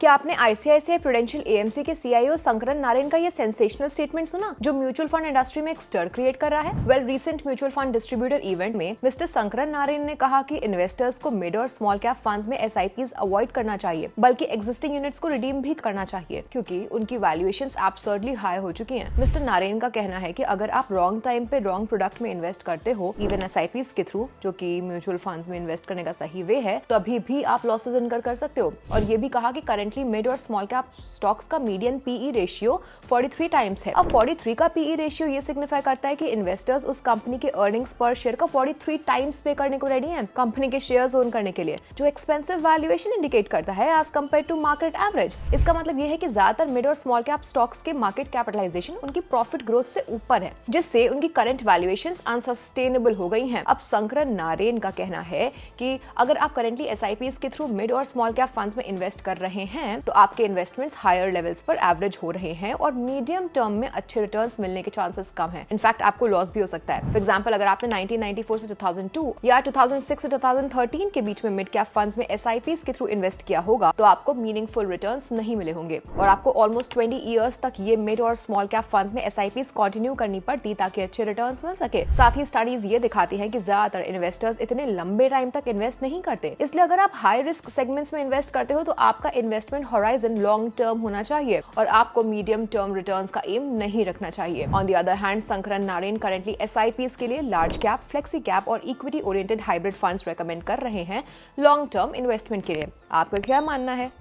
क्या आपने ICICI prudential AMC के सीईओ शंकरन नारायण का ये सेंसेशनल स्टेटमेंट सुना जो म्यूचुअल फंड इंडस्ट्री में एक स्टर क्रिएट कर रहा है? Well, recent mutual fund distributor event में मिस्टर शंकरन नारायण ने कहा कि इन्वेस्टर्स को मिड और स्मॉल कैप फंड्स में एसआईपीज अवॉइड करना चाहिए, बल्कि एग्जिस्टिंग यूनिट्स को रिडीम भी करना चाहिए क्योंकि उनकी वैल्यूएशंस एब्सर्डली हाई हो चुकी हैं। मिस्टर नारायण का कहना है कि अगर आप रॉन्ग टाइम पे रॉन्ग प्रोडक्ट में इन्वेस्ट करते हो, इवन एसआईपीज के थ्रू, जो कि म्यूचुअल फंड्स में इन्वेस्ट करने का सही वे है, तो अभी भी आप लॉसेज इनकर कर सकते हो। और ये भी कहा कि करेंटली मिड और स्मॉल कैप स्टॉक्स का मीडियन पीई रेशियो 43 टाइम्स है। अब 43 का पीई रेशियो ये सिग्निफाई करता है कि इन्वेस्टर्स उस कंपनी के अर्निंग्स पर शेयर का 43 टाइम्स पे करने को रेडी हैं कंपनी के शेयर्स ओन करने के लिए, जो एक्सपेंसिव वैल्यूएशन इंडिकेट करता है as compared to market average. इसका मतलब ये है कि ज्यादातर मिड और स्मॉल कैप स्टॉक्स के मार्केट कैपिटलाइजेशन उनकी प्रॉफिट ग्रोथ से ऊपर है, जिससे उनकी करंट वैल्यूएशंस अनसस्टेनेबल हो गई हैं। अब शंकरन नारायण का कहना है कि अगर आप करेंटली एसआईपीज के थ्रू मिड और स्मॉल कैप फंड्स में इन्वेस्ट कर रहे हैं तो आपके इन्वेस्टमेंट्स हायर लेवल्स पर एवरेज हो रहे हैं और मीडियम टर्म में अच्छे रिटर्न्स मिलने के चांसेस कम हैं। इनफैक्ट आपको लॉस भी हो सकता है। फॉर एग्जांपल, अगर आपने 1994 से 2002 या 2006 से 2013 के बीच में मिड कैप फंड्स में एसआईपीज के थ्रू इन्वेस्ट किया होगा तो आपको मीनिंगफुल रिटर्न्स नहीं मिले होंगे और आपको ऑलमोस्ट 20 इयर्स तक ये मिड और स्मॉल कैप फंड्स में एसआईपीज कंटिन्यू करनी पड़ती ताकि अच्छे रिटर्न्स मिल सके। साथ ही स्टडीज ये दिखाती हैं कि ज्यादातर इन्वेस्टर्स इतने लंबे टाइम तक इन्वेस्ट नहीं करते, इसलिए अगर आप हाई रिस्क सेगमेंट्स में इन्वेस्ट करते हो तो आपका इन्वेस्टमेंट होराइजन लॉन्ग टर्म होना चाहिए और आपको मीडियम टर्म रिटर्न्स का एम नहीं रखना चाहिए। On the other hand, Shankaran Narayan currently SIPs के लिए लार्ज कैप, फ्लेक्सी कैप और equity oriented hybrid funds recommend कर रहे हैं लॉन्ग टर्म इन्वेस्टमेंट के लिए। आपका क्या मानना है?